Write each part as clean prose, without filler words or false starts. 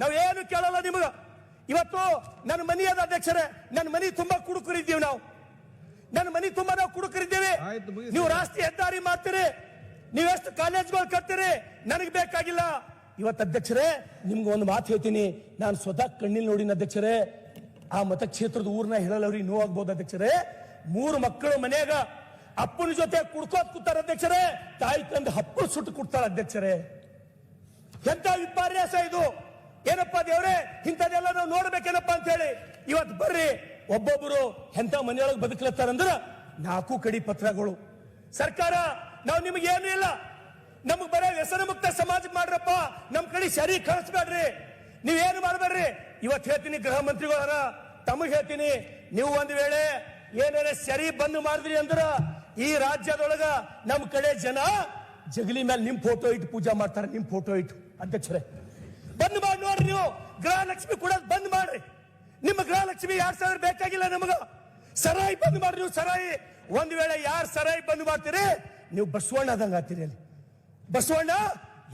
ನಾವೇನು ಕೇಳಲ್ಲ ನಿಮಗ. ಇವತ್ತು ನನ್ನ ಮನಿ ಅದ ಅಧ್ಯಕ್ಷರೇ, ನನ್ನ ಮನಿ ತುಂಬಾ ಕುಡುಕರಿದ್ದೀವಿ ನಾವು. ನನ್ನ ಮನಿ ತುಂಬಾ ನಾವು ಕುಡುಕರಿದ್ದೇವೆ. ನೀವು ರಾಷ್ಟ್ರೀಯ ಹೆದ್ದಾರಿ ಮಾಡ್ತೀರಿ, ನೀವೆಷ್ಟು ಕಾಲೇಜ್ಗಳು ಕಟ್ತೀರಿ, ನನಗೆ ಬೇಕಾಗಿಲ್ಲ. ಇವತ್ತು ಅಧ್ಯಕ್ಷರೇ ನಿಮ್ಗೆ ಒಂದು ಮಾತು ಹೇಳ್ತೀನಿ, ನಾನು ಸ್ವತಃ ಕಣ್ಣಿಲ್ ನೋಡಿನ ಅಧ್ಯಕ್ಷರೇ. ಆ ಮತಕ್ಷೇತ್ರದ ಊರ್ನ ಹೇಳಲ್ಲವ್ರಿಗೆ ನೋವಾಗ್ಬೋದು ಅಧ್ಯಕ್ಷರೇ. 3 ಮಕ್ಕಳು ಮನೆಯಾಗ ಅಪ್ಪನ ಜೊತೆ ಕುಡ್ಕೋತ್ ಕೂತಾರ ಅಧ್ಯಕ್ಷರೇ, ತಾಯಿ ತಂದು ಹಪ್ಪಳು ಸುಟ್ಟು ಕೊಡ್ತಾರ ಅಧ್ಯಕ್ಷರೇ. ಎಂತ ವಿಪರ್ಯಾಸ ಇದು! ಏನಪ್ಪ ದೇವ್ರೆ, ಇಂಥದೆಲ್ಲ ನಾವು ನೋಡ್ಬೇಕೇನಪ್ಪ ಅಂತ ಹೇಳಿ ಇವತ್ತು ಬರ್ರಿ ಒಬ್ಬೊಬ್ಬರು ಎಂತ ಮನೆಯೊಳಗೆ ಬದುಕಲತ್ತಾರಂದ್ರ 4 ಕಡಿ ಪತ್ರಗಳು. ಸರ್ಕಾರ ನಾವು ನಿಮ್ಗೆ ಏನು ಇಲ್ಲ, ನಮಗ್ ಬರೋ ವ್ಯಸನ ಮುಕ್ತ ಸಮಾಜ ಮಾಡ್ರಪ್ಪ, ನಮ್ ಕಡೆ ಸರಿ ಕಳಿಸ್ಬೇಡ್ರಿ, ನೀವೇನು ಮಾಡ್ಬೇಡ್ರಿ. ಇವತ್ತು ಹೇಳ್ತೀನಿ ಗೃಹ ಮಂತ್ರಿಗಳ ತಮಗ್ ಹೇಳ್ತೀನಿ, ನೀವು ಒಂದು ವೇಳೆ ಏನಾರ ಸರಿ ಬಂದ್ ಮಾಡಿದ್ರಿ ಅಂದ್ರ ಈ ರಾಜ್ಯದೊಳಗ ನಮ್ ಕಡೆ ಜನ ಜಗಲಿ ಮೇಲೆ ನಿಮ್ ಫೋಟೋ ಇಟ್ಟು ಪೂಜಾ ಮಾಡ್ತಾರೆ. ನಿಮ್ ಫೋಟೋ ಇಟ್ಟು ಅಧ್ಯಕ್ಷರೇ ಬಂದ್ ಮಾಡಿ ನೋಡ್ರಿ. ನೀವು ಗೃಹಲಕ್ಷ್ಮಿ ಕೊಡೋದು ಬಂದ್ ಮಾಡ್ರಿ. ನಿಮ್ಮ ಗೃಹಲಕ್ಷ್ಮಿ 2,000 ಬೇಕಾಗಿಲ್ಲ ನಮಗ. ಸರಾಯಿ ಬಂದ್ ಮಾಡ್ರಿ. ನೀವು ಸರಾಯಿ ಒಂದ್ ವೇಳೆ ಯಾರು ಸರಾಯಿ ಬಂದ್ ಮಾಡ್ತೀರಿ, ನೀವು ಬಸವಣ್ಣ ಆದಂಗ ಆಗ್ತೀರಿ. ಅಲ್ಲಿ ಬಸವಣ್ಣ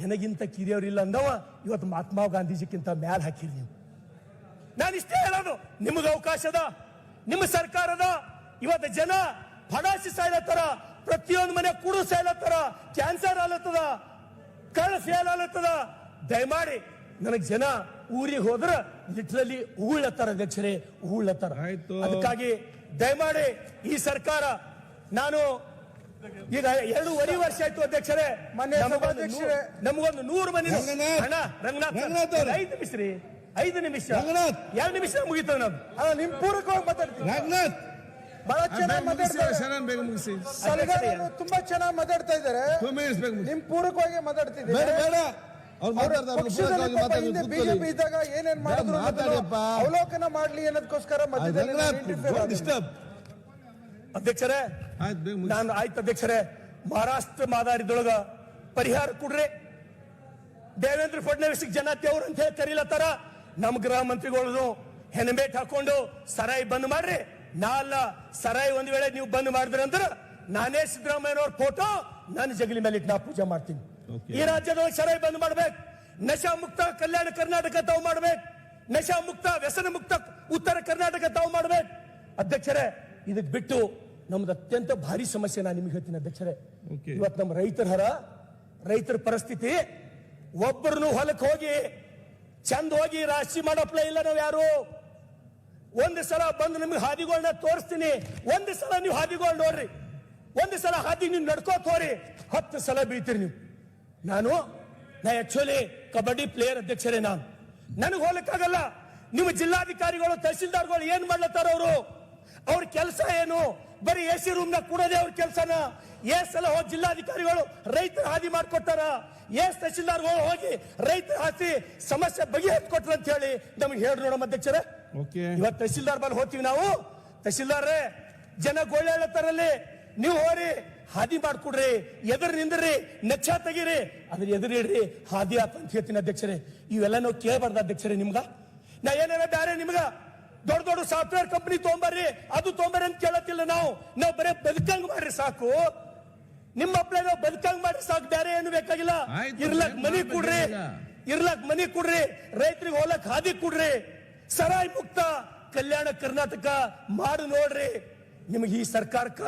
ನನಗಿಂತ ಕಿರಿಯವ್ರಿಲ್ಲ ಅಂದವ ಇವತ್ತು ಮಹಾತ್ಮ ಗಾಂಧೀಜಿಕ್ಕಿಂತ ಮ್ಯಾಲ ಹಾಕಿರಿ ನೀವು. ನಾನು ಇಷ್ಟೇ ಹೇಳೋದು, ನಿಮಗೆ ಅವಕಾಶ ಅದ, ನಿಮ್ಮ ಸರ್ಕಾರದ ಇವತ್ತು ಜನ ಫಡಾಸಿ ಸಾಯ್ಲತ್ತಾರ, ಪ್ರತಿಯೊಂದು ಮನೆ ಕುಡು ಸಾಯ್ಲತ್ತಾರ, ಕ್ಯಾನ್ಸರ್ ಆಲತ್ತದ, ಕಳ್ಳ ಫೇಲ್ ಆಲತ್ತದ. ದಯಮಾಡಿ ನನಗ್ ಜನ ಊರಿಗೆ ಹೋದ್ರ ಲಿಟ್ರಲಿ ಉಗುಳತ್ತಾರ ಅಧ್ಯಕ್ಷರೇ, ಉಗುಳತ್ತಾರ. ಅದಕ್ಕಾಗಿ ದಯಮಾಡಿ ಈ ಸರ್ಕಾರ, ನಾನು ಈಗ 2.5 ವರ್ಷ ಆಯ್ತು ಅಧ್ಯಕ್ಷರೇ, ನಮಗೊಂದು 100 ಮನೆ ಹಣ ರಂಗನಾಥ್ 5 ನಿಮಿಷ ರೀ, 5 ನಿಮಿಷ 2 ನಿಮಿಷ ಮುಗಿತದ. ನಾವು ನಿಮ್ ಪೂರಕವಾಗಿ ಮಾತಾಡ್ತೀವಿ. ರಂಗನಾಥ್ ಬಹಳ ಚೆನ್ನಾಗಿ ಮಾತಾಡ್ತಾರೆ, ತುಂಬಾ ಚೆನ್ನಾಗಿ ಮಾತಾಡ್ತಾ ಇದ್ದಾರೆ. ನಿಮ್ ಪೂರಕವಾಗಿ ಮಾತಾಡ್ತಿದ್ದೀವಿ. ಬಿಜೆಪಿ ಇದ್ದಾಗ ಏನೇನ್ ಮಾಡಿದ್ರು ಅವಲೋಕನ ಮಾಡ್ಲಿ ಅನ್ನೋದಕ್ಕೋಸ್ಕರ ಅಧ್ಯಕ್ಷರೇ ನಾನು ಆಯ್ತು ಅಧ್ಯಕ್ಷರೇ, ಮಹಾರಾಷ್ಟ್ರ ಮಾದಾರಿದೊಳಗ ಪರಿಹಾರ ಕೊಡ್ರಿ. ದೇವೇಂದ್ರ ಫಡ್ನವೀಸ್ ಜನ ದೇವ್ರ ಅಂತ ಹೇಳಿ ಕರೀಲತ್ತಾರ. ನಮ್ ಗೃಹ ಮಂತ್ರಿಗಳು ಹೆಣಬೇಟ್ ಹಾಕೊಂಡು ಸರಾಯಿ ಬಂದ್ ಮಾಡ್ರಿ. ನಾ ಅಲ್ಲ, ಸರಾಯಿ ಒಂದ್ ವೇಳೆ ನೀವು ಬಂದ್ ಮಾಡಿದ್ರಿ ಅಂದ್ರ ನಾನೇ ಸಿದ್ದರಾಮಯ್ಯನವ್ರ ಫೋಟೋ ನನ್ನ ಜಗಲಿ ಮೇಲೆ ಇಟ್ಟು ನಾ ಪೂಜೆ ಮಾಡ್ತೀನಿ. ಈ ರಾಜ್ಯದೊಳಗೆ ಸರಾಯಿ ಬಂದ್ ಮಾಡ್ಬೇಕು, ನಶಾ ಮುಕ್ತ ಕಲ್ಯಾಣ ಕರ್ನಾಟಕ ತಾವು ಮಾಡ್ಬೇಕು, ನಶಾ ಮುಕ್ತ ವ್ಯಸನ ಮುಕ್ತ ಉತ್ತರ ಕರ್ನಾಟಕ ತಾವು ಮಾಡ್ಬೇಕು. ಅಧ್ಯಕ್ಷರೇ ಇದಕ್ ಬಿಟ್ಟು ನಮ್ದು ಅತ್ಯಂತ ಭಾರಿ ಸಮಸ್ಯೆ ನಾನು ನಿಮ್ಗೆ ಹೇಳ್ತೀನಿ ಅಧ್ಯಕ್ಷರೇ. ಇವತ್ತು ನಮ್ಮ ರೈತರ ಪರಿಸ್ಥಿತಿ, ಒಬ್ಬರನ್ನು ಹೊಲಕ್ಕೆ ಹೋಗಿ ಚಂದ ಹೋಗಿ ರಾಶಿ ಮಾಡಪ್ಲೇ ಇಲ್ಲ ನಾವು ಯಾರು. ಒಂದು ಸಲ ಬಂದು ನಿಮ್ಗೆ ಹಾದಿಗಳನ್ನ ತೋರಿಸ್ತೀನಿ, ಒಂದು ಸಲ ನೀವು ಹಾದಿಗಳು ನೋಡ್ರಿ, ಒಂದು ಸಲ ಹಾದಿ ನೀವು ನಡ್ಕೋತ ಹೋರಿ, 10 ಸಲ ಬೀಳ್ತೀರಿ ನೀವು. ನಾ ಆಕ್ಚುಲಿ ಕಬಡ್ಡಿ ಪ್ಲೇಯರ್ ಅಧ್ಯಕ್ಷರೇ, ನನಗೆ ಹೋಗ್ಲಿಕ್ಕಾಗಲ್ಲ. ನಿಮ್ಮ ಜಿಲ್ಲಾಧಿಕಾರಿಗಳು ತಹಸೀಲ್ದಾರ್ಗಳು ಏನ್ ಮಾಡ್ಲತ್ತಾರ, ಅವ್ರ ಕೆಲಸ ಏನು? ಬರೀ ಎಸಿ ರೂಮ್ ನ ಕೂಡೋದೇ ಅವ್ರ ಕೆಲಸನ. ಸಲ ಹೋಗಿ ಜಿಲ್ಲಾಧಿಕಾರಿಗಳು ರೈತರ ಹಾದಿ ಮಾಡ್ಕೊಟ್ಟಾರ, ತಹಸೀಲ್ದಾರ್ಗಳು ಹೋಗಿ ರೈತರ ಹಾದಿ ಸಮಸ್ಯೆ ಬಗೆಹರಿಕೊಟ್ರ ಅಂತ ಹೇಳಿ ನಮ್ಗೆ ಹೇಳಿ ನೋಡಮ್ಮ ಅಧ್ಯಕ್ಷರೇ. ಇವತ್ತು ತಹಸೀಲ್ದಾರ್ ಬಲ್ಲಿ ಹೋಗ್ತೀವಿ ನಾವು, ತಹಸೀಲ್ದಾರ್ರೇ ಜನ ಗೋಳೆ ಹೇಳತ್ತಾರಲ್ಲಿ, ನೀವು ಹೋರಿ ಹಾದಿ ಮಾಡ್ಕೊಡ್ರಿ, ಎದುರು ನಿಂದ್ರಿ, ನಕ್ಷ ತೆಗೀರಿ, ಅದ್ರ ಎದುರಿಡ್ರಿ, ಹಾದಿ ಆತ ಅಂತ ಹೇಳ್ತೀನಿ ಅಧ್ಯಕ್ಷರೇ. ಇವೆಲ್ಲ ನಾವು ಕೇಳಬಾರ್ದು ಅಧ್ಯಕ್ಷರೇ. ನಿಮ್ಗ ನಾ ಏನಾರ ಬ್ಯಾರೆ ನಿಮ್ಗ ದೊಡ್ಡ ದೊಡ್ಡ ಸಾಫ್ಟ್ವೇರ್ ಕಂಪನಿ ತೊಗೊಂಬರ್ರಿ, ಅದು ತೊಗೊಂಬರ್ರಿ ಅಂತ ಕೇಳತ್ತಿಲ್ಲ. ನಾವು ಬರೇ ಬದುಕಂಗ್ ಮಾಡ್ರಿ ಸಾಕು. ನಿಮ್ಮ ಅಪ್ಲೈ ನಾವು ಬದುಕಂಗ್ ಮಾಡ್ರಿ ಸಾಕು, ಬೇರೆ ಏನು ಬೇಕಾಗಿಲ್ಲ. ಇರ್ಲಕ್ ಮನಿ ಕೊಡ್ರಿ, ರೈತರಿಗೆ ಹೋಲಕ್ ಹಾದಿ ಕೊಡ್ರಿ, ಸರಾಯಿ ಮುಕ್ತ ಕಲ್ಯಾಣ ಕರ್ನಾಟಕ ಮಾಡು ನೋಡ್ರಿ. ನಿಮಗೆ ಈ ಸರ್ಕಾರಕ್ಕ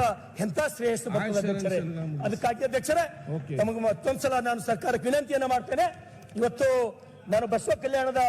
ಎಂತ ಶ್ರೇಯಸ್ಸು ಬರ್ತದೆ ಅಧ್ಯಕ್ಷರೇ. ಅದಕ್ಕಾಗಿ ಅಧ್ಯಕ್ಷರೇ ತಮಗೆ ಮತ್ತೊಂದ್ಸಲ ನಾನು ಸರ್ಕಾರಕ್ಕೆ ವಿನಂತಿಯನ್ನ ಮಾಡ್ತೇನೆ. ಇವತ್ತು ನಾನು ಬಸವ ಕಲ್ಯಾಣದ